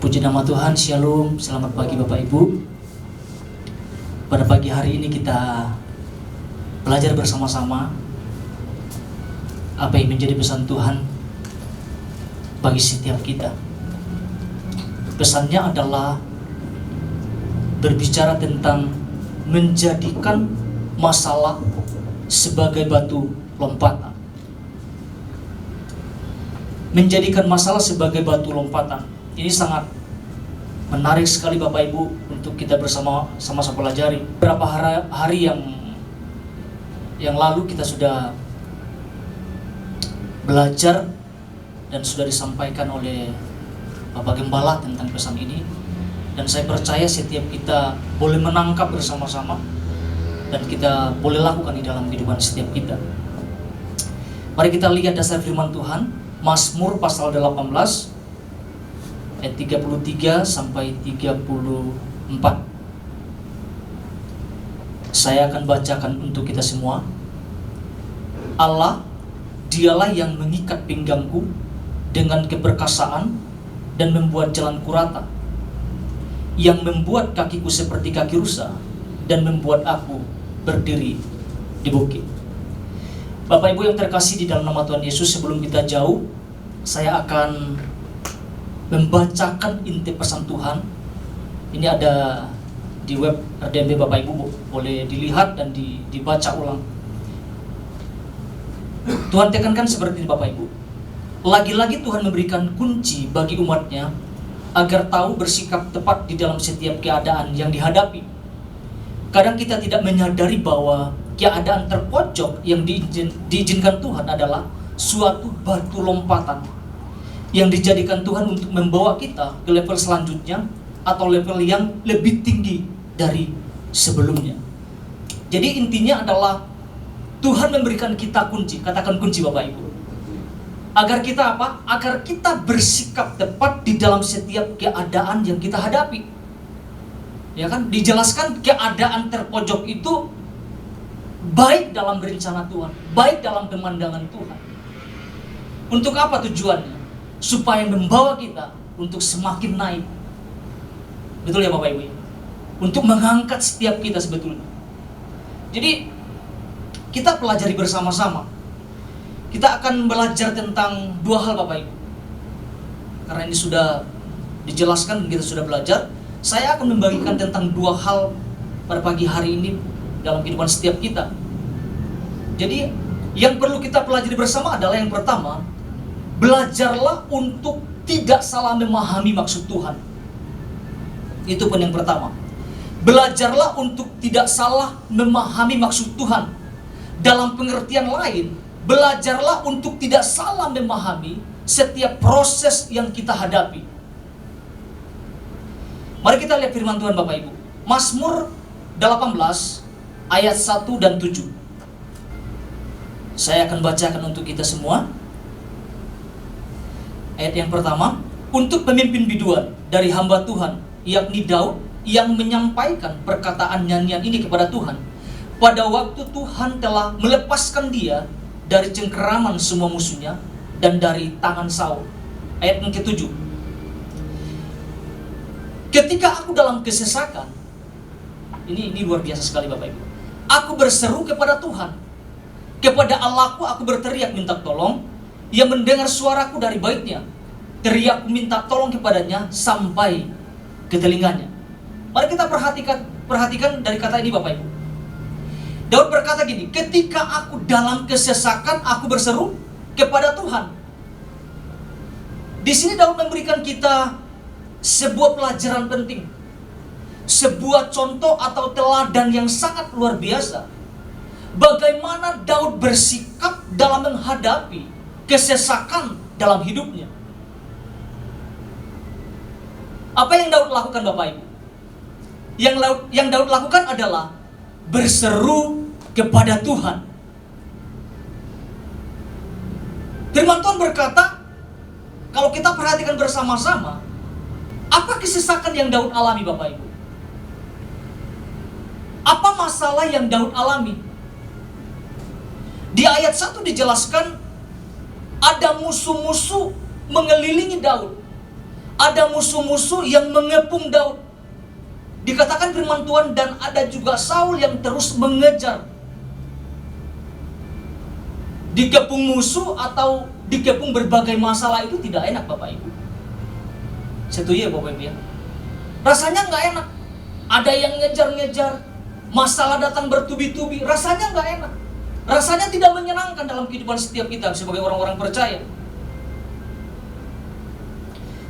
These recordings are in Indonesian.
Puji nama Tuhan, Shalom, selamat pagi Bapak Ibu. Pada pagi hari ini kita belajar bersama-sama apa yang menjadi pesan Tuhan bagi setiap kita. Pesannya adalah berbicara tentang menjadikan masalah sebagai batu lompatan. Menjadikan masalah sebagai batu lompatan. Ini sangat menarik sekali Bapak Ibu untuk kita sama-sama pelajari. Beberapa hari yang lalu kita sudah belajar dan sudah disampaikan oleh Bapak Gembala tentang pesan ini. Dan saya percaya setiap kita boleh menangkap bersama-sama dan kita boleh lakukan di dalam kehidupan setiap kita. Mari kita lihat dasar firman Tuhan, Mazmur pasal 18 ayat 33 sampai 34. Saya akan bacakan untuk kita semua. Allah, dialah yang mengikat pinggangku dengan keperkasaan dan membuat jalanku rata, yang membuat kakiku seperti kaki rusa dan membuat aku berdiri di bukit. Bapak Ibu yang terkasih di dalam nama Tuhan Yesus, sebelum kita jauh, saya akan membacakan inti pesan Tuhan. Ini ada di web RDMB Bapak Ibu, boleh dilihat dan dibaca ulang. Tuhan tekankan seperti ini Bapak Ibu. Lagi-lagi Tuhan memberikan kunci bagi umatnya agar tahu bersikap tepat di dalam setiap keadaan yang dihadapi. Kadang kita tidak menyadari bahwa keadaan terpojok yang diizinkan Tuhan adalah suatu batu lompatan yang dijadikan Tuhan untuk membawa kita ke level selanjutnya atau level yang lebih tinggi dari sebelumnya. Jadi intinya adalah Tuhan memberikan kita kunci, katakan kunci Bapak Ibu. Agar kita apa? Agar kita bersikap tepat di dalam setiap keadaan yang kita hadapi. Ya kan? Dijelaskan keadaan terpojok itu baik dalam rencana Tuhan, baik dalam pemandangan Tuhan. Untuk apa tujuannya? Supaya membawa kita untuk semakin naik. Betul ya Bapak Ibu? Untuk mengangkat setiap kita sebetulnya. Jadi kita pelajari bersama-sama. Kita akan belajar tentang dua hal Bapak Ibu. Karena ini sudah dijelaskan dan kita sudah belajar, saya akan membagikan tentang dua hal pada pagi hari ini dalam kehidupan setiap kita. Jadi yang perlu kita pelajari bersama adalah yang pertama, belajarlah untuk tidak salah memahami maksud Tuhan. Itu pun yang pertama. Belajarlah untuk tidak salah memahami maksud Tuhan. Dalam pengertian lain, belajarlah untuk tidak salah memahami setiap proses yang kita hadapi. Mari kita lihat firman Tuhan Bapak Ibu. Mazmur 18 ayat 1 dan 7. Saya akan bacakan untuk kita semua. Ayat yang pertama, untuk pemimpin biduan dari hamba Tuhan, yakni Daud, yang menyampaikan perkataan nyanyian ini kepada Tuhan pada waktu Tuhan telah melepaskan dia dari cengkeraman semua musuhnya dan dari tangan Saul. Ayat yang ke-7, ketika aku dalam kesesakan, ini luar biasa sekali Bapak Ibu, aku berseru kepada Tuhan, kepada Allahku aku berteriak minta tolong. Ia mendengar suaraku dari baitnya. Teriakku minta tolong kepadanya sampai ke telinganya. Mari kita perhatikan dari kata ini Bapak Ibu. Daud berkata gini, ketika aku dalam kesesakan aku berseru kepada Tuhan. Di sini Daud memberikan kita sebuah pelajaran penting. Sebuah contoh atau teladan yang sangat luar biasa. Bagaimana Daud bersikap dalam menghadapi kesesakan dalam hidupnya. Apa yang Daud lakukan Bapak Ibu? Yang Daud lakukan adalah berseru kepada Tuhan. Firman Tuhan berkata, kalau kita perhatikan bersama-sama, apa kesesakan yang Daud alami Bapak Ibu? Apa masalah yang Daud alami? Di ayat 1 dijelaskan ada musuh-musuh mengelilingi Daud. Ada musuh-musuh yang mengepung Daud. Dikatakan firman Tuhan, dan ada juga Saul yang terus mengejar. Dikepung musuh atau dikepung berbagai masalah itu tidak enak Bapak Ibu. Setuju ya Bapak Ibu ya? Rasanya nggak enak. Ada yang ngejar-ngejar, masalah datang bertubi-tubi, rasanya nggak enak. Rasanya tidak menyenangkan dalam kehidupan setiap kita sebagai orang-orang percaya.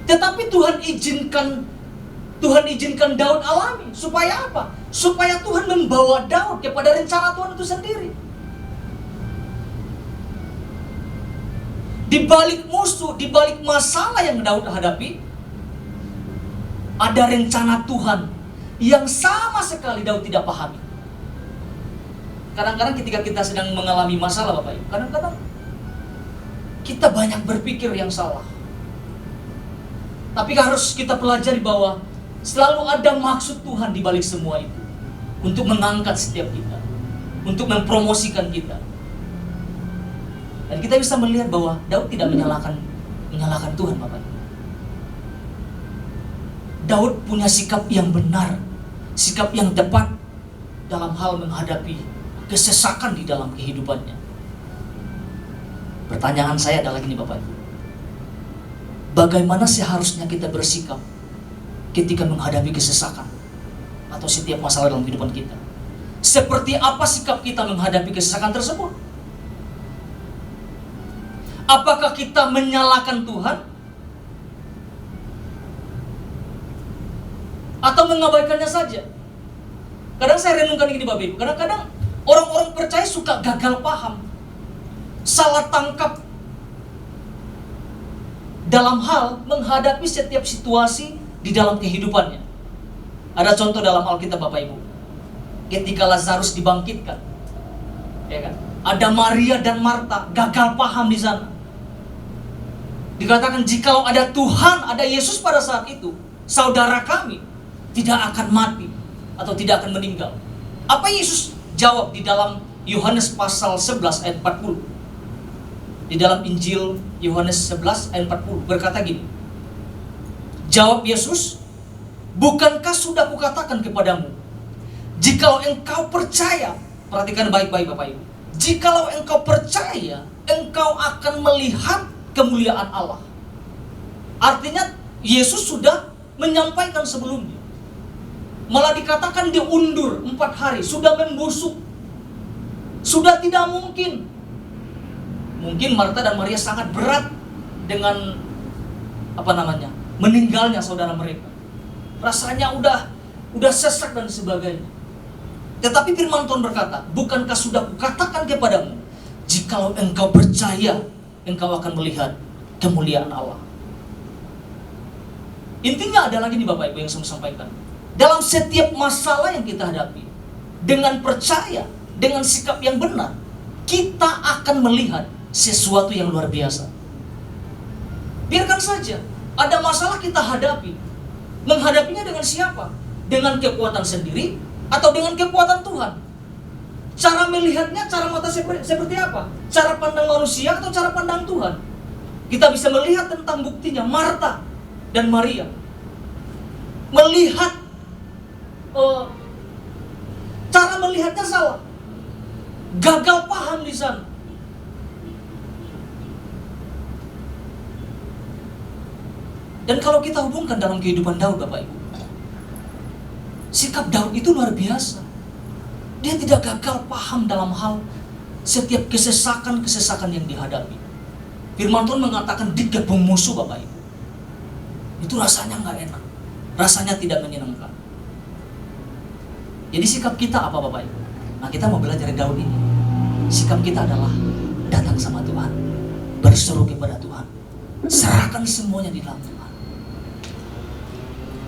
Tetapi Tuhan izinkan Daud alami. Supaya apa? Supaya Tuhan membawa Daud kepada rencana Tuhan itu sendiri. Di balik musuh, di balik masalah yang Daud hadapi, ada rencana Tuhan yang sama sekali Daud tidak pahami. Kadang-kadang ketika kita sedang mengalami masalah Bapak Ibu, kadang-kadang kita banyak berpikir yang salah. Tapi harus kita pelajari bahwa selalu ada maksud Tuhan di balik semua itu. Untuk mengangkat setiap kita, untuk mempromosikan kita. Dan kita bisa melihat bahwa Daud tidak menyalahkan Tuhan Bapak Ibu. Daud punya sikap yang benar, sikap yang tepat dalam hal menghadapi kesesakan di dalam kehidupannya. Pertanyaan saya adalah gini Bapak Ibu. Bagaimana seharusnya kita bersikap ketika menghadapi kesesakan atau setiap masalah dalam kehidupan kita? Seperti apa sikap kita menghadapi kesesakan tersebut? Apakah kita menyalahkan Tuhan? Atau mengabaikannya saja? Kadang saya renungkan ini Bapak Ibu. Kadang-kadang orang-orang percaya suka gagal paham, salah tangkap dalam hal menghadapi setiap situasi di dalam kehidupannya. Ada contoh dalam Alkitab Bapak Ibu. Ketika Lazarus dibangkitkan, ya kan? Ada Maria dan Marta gagal paham di sana. Dikatakan jikalau ada Tuhan, ada Yesus pada saat itu, saudara kami tidak akan mati atau tidak akan meninggal. Apa Yesus jawab di dalam Yohanes pasal 11 ayat 40? Di dalam Injil Yohanes 11 ayat 40 berkata gini. Jawab Yesus, bukankah sudah kukatakan kepadamu, jikalau engkau percaya, perhatikan baik-baik Bapak Ibu, jikalau engkau percaya, engkau akan melihat kemuliaan Allah. Artinya Yesus sudah menyampaikan sebelumnya. Malah dikatakan diundur 4 hari, sudah membusuk, sudah tidak mungkin. Mungkin Marta dan Maria sangat berat dengan meninggalnya saudara mereka. Rasanya udah sesak dan sebagainya. Tetapi firman Tuhan berkata, bukankah sudah kukatakan kepadamu, jikalau engkau percaya, engkau akan melihat kemuliaan Allah. Intinya adalah gini Bapak Ibu yang saya sampaikan. Dalam setiap masalah yang kita hadapi, dengan percaya, dengan sikap yang benar, kita akan melihat sesuatu yang luar biasa. Biarkan saja ada masalah kita hadapi. Menghadapinya dengan siapa? Dengan kekuatan sendiri atau dengan kekuatan Tuhan? Cara melihatnya, cara mata seperti apa? Cara pandang manusia atau cara pandang Tuhan? Kita bisa melihat tentang buktinya Marta dan Maria. Melihat cara melihatnya salah. Gagal paham di sana. Dan kalau kita hubungkan dalam kehidupan Daud Bapak Ibu, sikap Daud itu luar biasa. Dia tidak gagal paham dalam hal setiap kesesakan yang dihadapi. Firman Tuhan mengatakan dikepung musuh Bapak Ibu. Itu rasanya nggak enak, rasanya tidak menyenangkan. Jadi sikap kita apa Bapak Ibu? Nah kita mau belajar dari Daud ini. Sikap kita adalah datang sama Tuhan, berseru kepada Tuhan, serahkan semuanya di dalam Tuhan.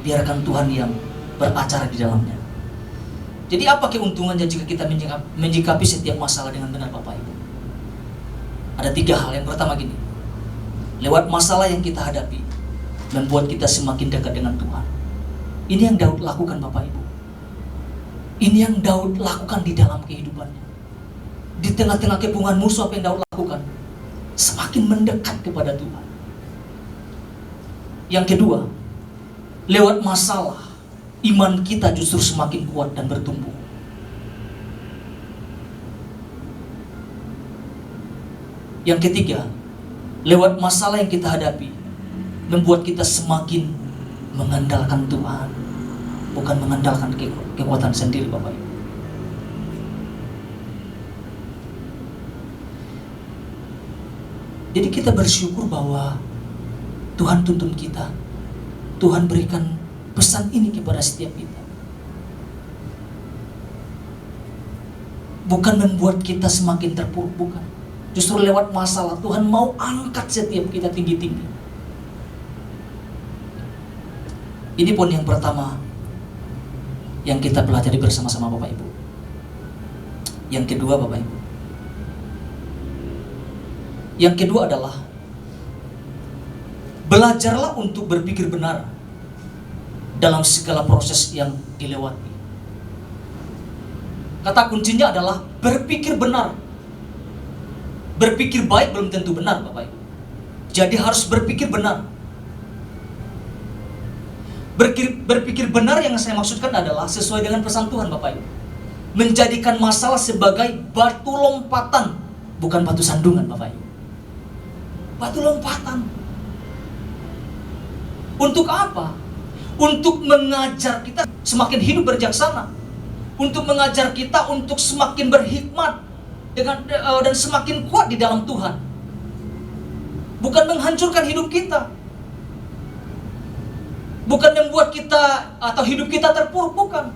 Biarkan Tuhan yang beracara di dalamnya. Jadi apa keuntungannya jika kita menyikapi setiap masalah dengan benar Bapak Ibu? Ada 3 hal. Yang pertama gini, lewat masalah yang kita hadapi, membuat kita semakin dekat dengan Tuhan. Ini yang Daud lakukan Bapak Ibu. Ini yang Daud lakukan di dalam kehidupannya. Di tengah-tengah kepungan musuh, apa yang Daud lakukan? Semakin mendekat kepada Tuhan. Yang kedua, lewat masalah, iman kita justru semakin kuat dan bertumbuh. Yang ketiga, lewat masalah yang kita hadapi, membuat kita semakin mengandalkan Tuhan, bukan mengandalkan kekuatan sendiri, Bapak Ibu. Jadi kita bersyukur bahwa Tuhan tuntun kita, Tuhan berikan pesan ini kepada setiap kita. Bukan membuat kita semakin terpuruk, bukan. Justru lewat masalah Tuhan mau angkat setiap kita tinggi-tinggi. Ini poin yang pertama yang kita pelajari bersama-sama Bapak Ibu. Yang kedua Bapak Ibu, yang kedua adalah belajarlah untuk berpikir benar dalam segala proses yang dilewati. Kata kuncinya adalah berpikir benar. Berpikir baik belum tentu benar, Bapak Ibu. Jadi harus berpikir benar. Berpikir benar yang saya maksudkan adalah sesuai dengan pesan Tuhan, Bapak Ibu. Menjadikan masalah sebagai batu lompatan, bukan batu sandungan, Bapak Ibu. Batu lompatan. Untuk apa? Untuk mengajar kita semakin hidup berjaksana. Untuk mengajar kita untuk semakin berhikmat dan semakin kuat di dalam Tuhan. Bukan menghancurkan hidup kita. Bukan membuat kita atau hidup kita terpuruk, bukan.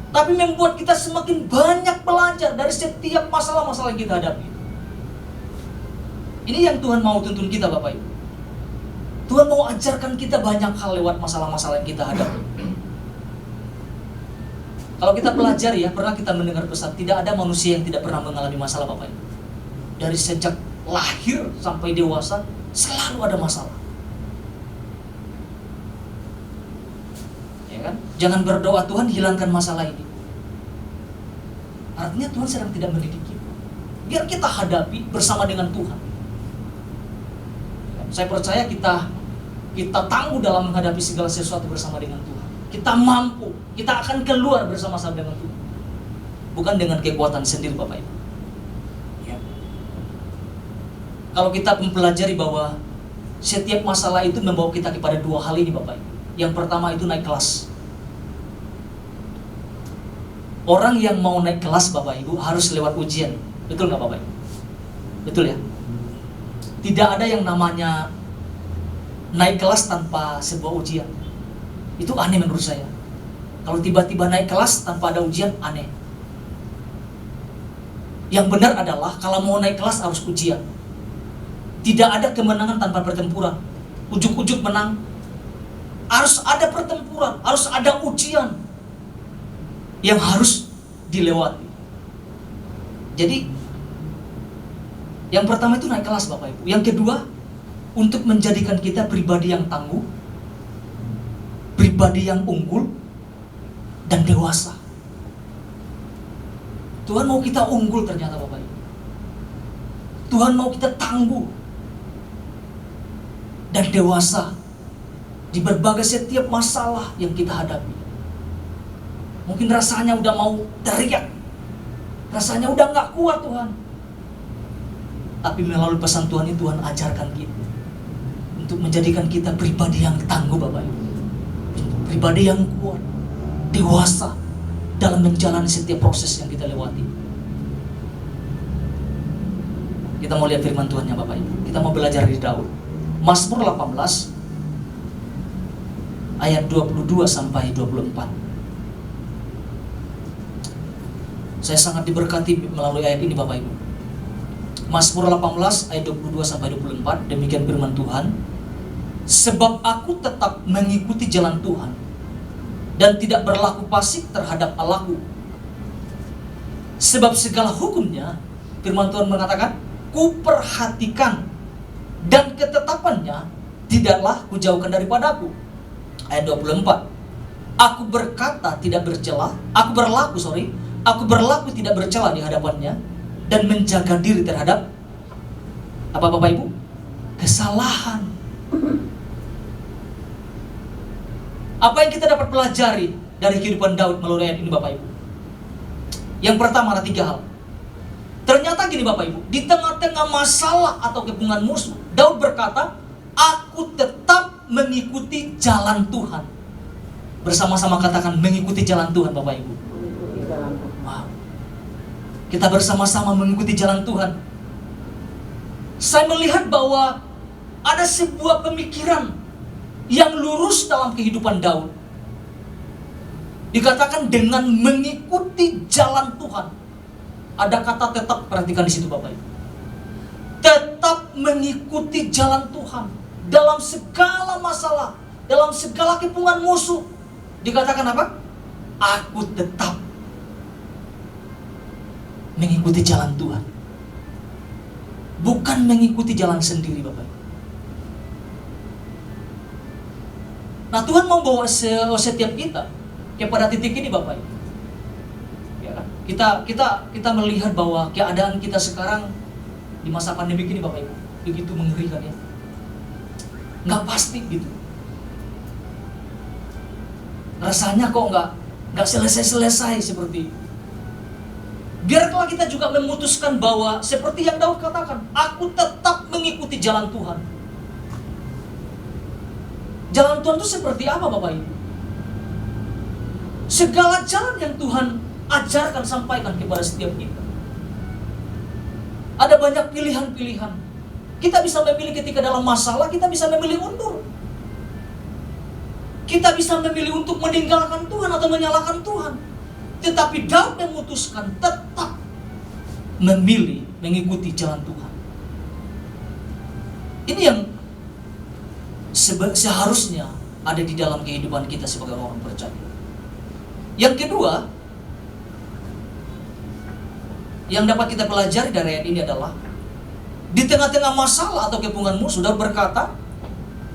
Tapi membuat kita semakin banyak belajar dari setiap masalah-masalah yang kita hadapi. Ini yang Tuhan mau tuntun kita, Bapak Ibu. Tuhan mau ajarkan kita banyak hal lewat masalah-masalah yang kita hadapi. Kalau kita pelajari ya, pernah kita mendengar pesan, tidak ada manusia yang tidak pernah mengalami masalah, Bapak Ibu. Dari sejak lahir sampai dewasa, selalu ada masalah. Ya kan? Jangan berdoa, Tuhan hilangkan masalah ini. Artinya Tuhan sedang tidak mendidik kita. Biar kita hadapi bersama dengan Tuhan. Saya percaya kita tangguh dalam menghadapi segala sesuatu bersama dengan Tuhan. Kita mampu, kita akan keluar bersama-sama dengan Tuhan. Bukan dengan kekuatan sendiri, Bapak Ibu. Ya. Kalau kita mempelajari bahwa setiap masalah itu membawa kita kepada dua hal ini, Bapak Ibu. Yang pertama itu naik kelas. Orang yang mau naik kelas, Bapak Ibu, harus lewat ujian. Betul nggak, Bapak Ibu? Betul ya? Tidak ada yang namanya naik kelas tanpa sebuah ujian. Itu aneh menurut saya. Kalau tiba-tiba naik kelas tanpa ada ujian, aneh. Yang benar adalah kalau mau naik kelas harus ujian. Tidak ada kemenangan tanpa pertempuran. Ujuk-ujuk menang. Harus ada pertempuran, harus ada ujian yang harus dilewati. Jadi yang pertama itu naik kelas, Bapak Ibu. Yang kedua, untuk menjadikan kita pribadi yang tangguh, pribadi yang unggul, dan dewasa. Tuhan mau kita unggul ternyata, Bapak Ibu. Tuhan mau kita tangguh dan dewasa di berbagai setiap masalah yang kita hadapi. Mungkin rasanya udah mau teriak, rasanya udah gak kuat Tuhan. Tapi melalui pesan Tuhan ini Tuhan ajarkan kita untuk menjadikan kita pribadi yang tangguh, Bapak Ibu. Pribadi yang kuat, dewasa dalam menjalani setiap proses yang kita lewati. Kita mau lihat firman Tuhannya, Bapak Ibu. Kita mau belajar dari Daud. Mazmur 18 ayat 22 sampai 24. Saya sangat diberkati melalui ayat ini, Bapak Ibu. Mazmur 18 ayat 22 sampai 24, demikian firman Tuhan. Sebab aku tetap mengikuti jalan Tuhan dan tidak berlaku pasif terhadap Allahku. Sebab segala hukumnya, firman Tuhan mengatakan, kuperhatikan dan ketetapannya tidaklah kujauhkan daripadaku. Ayat 24. Aku berkata tidak bercela, aku berlaku tidak bercela di hadapannya dan menjaga diri terhadap apa, Bapak Ibu? Kesalahan. Apa yang kita dapat pelajari dari kehidupan Daud melalui ayat ini Bapak Ibu? Yang pertama ada 3 hal. Ternyata gini Bapak Ibu, di tengah-tengah masalah atau kepungan musuh, Daud berkata, aku tetap mengikuti jalan Tuhan. Bersama-sama katakan mengikuti jalan Tuhan Bapak Ibu. Wow. Kita bersama-sama mengikuti jalan Tuhan. Saya melihat bahwa ada sebuah pemikiran yang lurus dalam kehidupan Daud. Dikatakan dengan mengikuti jalan Tuhan. Ada kata tetap, perhatikan di situ Bapak Ibu. Tetap mengikuti jalan Tuhan dalam segala masalah, dalam segala kepungan musuh. Dikatakan apa? Aku tetap mengikuti jalan Tuhan. Bukan mengikuti jalan sendiri Bapak Ibu. Nah, Tuhan mau bawa setiap kita kepada titik ini Bapak Ibu. Ya kan? Kita melihat bahwa keadaan kita sekarang di masa pandemi ini Bapak Ibu begitu mengerikan ya. Nggak pasti gitu. Rasanya kok nggak selesai-selesai seperti itu. Biarlah kita juga memutuskan bahwa seperti yang Daud katakan, aku tetap mengikuti jalan Tuhan. Jalan Tuhan itu seperti apa Bapak Ibu? Segala jalan yang Tuhan ajarkan, sampaikan kepada setiap kita. Ada banyak pilihan-pilihan. Kita bisa memilih ketika dalam masalah, kita bisa memilih mundur. Kita bisa memilih untuk meninggalkan Tuhan atau menyalahkan Tuhan. Tetapi Daud memutuskan tetap memilih mengikuti jalan Tuhan. Ini yang seharusnya ada di dalam kehidupan kita sebagai orang percaya. Yang kedua, yang dapat kita pelajari dari ayat ini adalah di tengah-tengah masalah atau kepungan musuh, Daud berkata,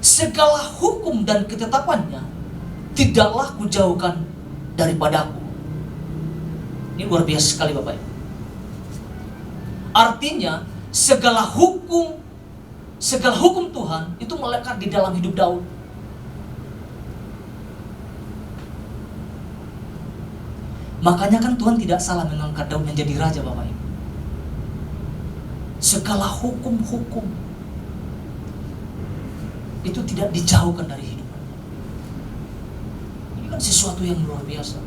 segala hukum dan ketetapannya tidaklah kujauhkan daripadaku. Ini luar biasa sekali Bapak Ibu. Artinya segala hukum Tuhan itu melekat di dalam hidup Daud. Makanya kan Tuhan tidak salah mengangkat Daud menjadi raja Bapak Ibu. Segala hukum-hukum itu tidak dijauhkan dari hidup. Ini kan sesuatu yang luar biasa.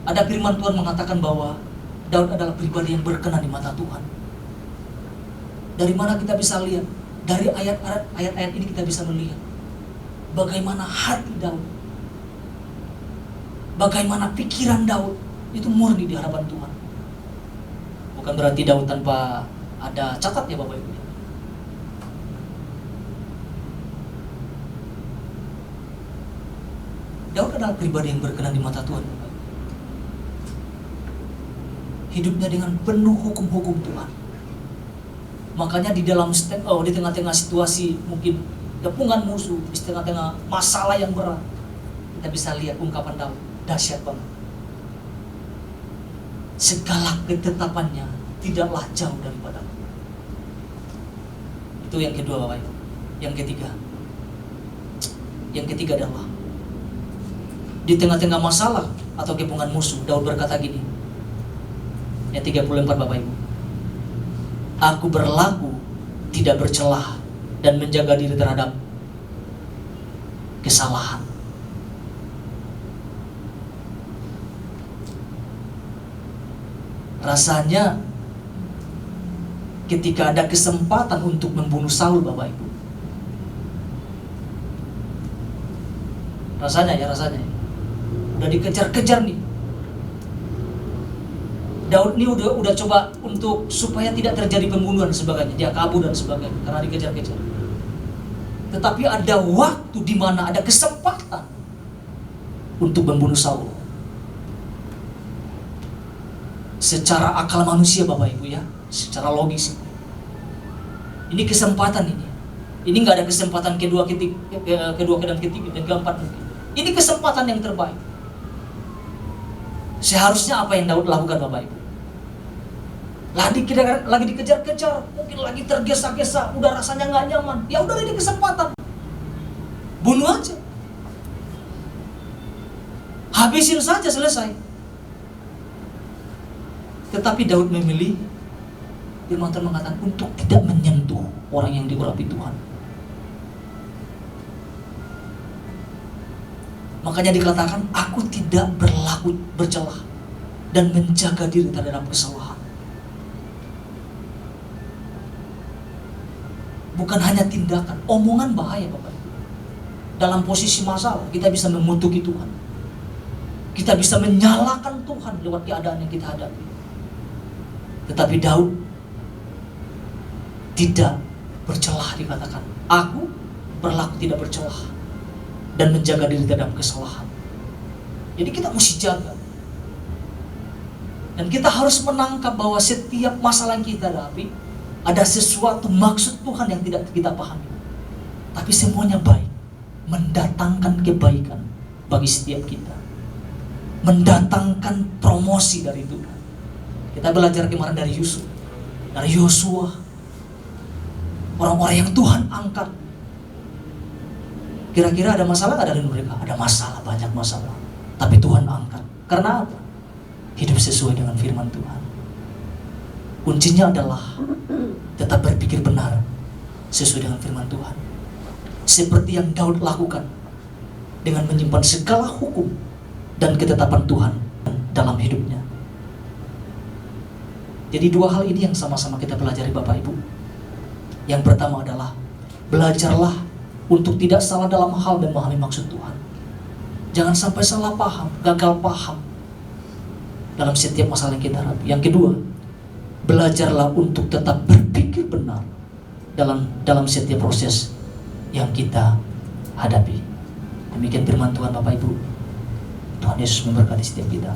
Ada firman Tuhan mengatakan bahwa Daud adalah pribadi yang berkenan di mata Tuhan. Dari mana kita bisa lihat? Dari ayat-ayat ini kita bisa melihat bagaimana hati Daud, bagaimana pikiran Daud itu murni di hadapan Tuhan. Bukan berarti Daud tanpa ada catatnya Bapak Ibu. Daud adalah pribadi yang berkenan di mata Tuhan. Hidupnya dengan penuh hukum-hukum Tuhan. Makanya di tengah-tengah situasi mungkin kepungan musuh, di tengah-tengah masalah yang berat, kita bisa lihat ungkapan Daud, dahsyat banget. Segala ketetapannya tidaklah jauh daripada. Itu yang kedua Bapak Ibu. Yang ketiga adalah di tengah-tengah masalah atau kepungan musuh, Daud berkata gini. Ayat 34 Bapak Ibu. Aku berlaku tidak bercelah dan menjaga diri terhadap kesalahan. Rasanya ketika ada kesempatan untuk membunuh Saul Bapak Ibu. Rasanya. Udah dikejar-kejar nih. Daud ini udah coba untuk supaya tidak terjadi pembunuhan dan sebagainya, dia kabur dan sebagainya karena dikejar-kejar. Tetapi ada waktu di mana ada kesempatan untuk membunuh Saul. Secara akal manusia Bapak Ibu ya, secara logis. Ini kesempatan ini. Ini nggak ada kesempatan kedua dan ketiga dan keempat mungkin. Ini kesempatan yang terbaik. Seharusnya apa yang Daud lakukan Bapak Ibu? Lagi dikejar-kejar, mungkin lagi tergesa-gesa, udah rasanya nggak nyaman. Ya udah, ini kesempatan, bunuh aja. habisin saja, selesai. Tetapi Daud memilih, firman Tuhan mengatakan, untuk tidak menyentuh orang yang diurapi Tuhan. Makanya dikatakan, aku tidak berlaku bercelah dan menjaga diri terhadap kesalahan. Bukan hanya tindakan, omongan bahaya Bapak Ibu. Dalam posisi masalah, kita bisa mengutuki Tuhan. Kita bisa menyalahkan Tuhan lewat keadaan yang kita hadapi. Tetapi Daud tidak bercelah, dikatakan, aku berlaku tidak bercelah dan menjaga diri terhadap kesalahan. Jadi kita mesti jaga. Dan kita harus menangkap bahwa setiap masalah yang kita hadapi ada sesuatu maksud Tuhan yang tidak kita pahami. Tapi semuanya baik, mendatangkan kebaikan bagi setiap kita, mendatangkan promosi dari Tuhan. Kita belajar kemarin dari Yusuf, dari Yosua, orang-orang yang Tuhan angkat. Kira-kira ada masalah nggak dari mereka? Ada masalah, banyak masalah. Tapi Tuhan angkat. Karena apa? Hidup sesuai dengan firman Tuhan. Kuncinya adalah tetap berpikir benar sesuai dengan firman Tuhan. Seperti yang Daud lakukan dengan menyimpan segala hukum dan ketetapan Tuhan dalam hidupnya. Jadi dua hal ini yang sama-sama kita pelajari Bapak Ibu. Yang pertama adalah belajarlah untuk tidak salah dalam hal dan memahami maksud Tuhan. Jangan sampai salah paham, gagal paham dalam setiap masalah yang kita hadapi. Yang kedua, belajarlah untuk tetap berpikir benar dalam setiap proses yang kita hadapi. Demikian firman Tuhan Bapak Ibu. Tuhan Yesus memberkati setiap kita.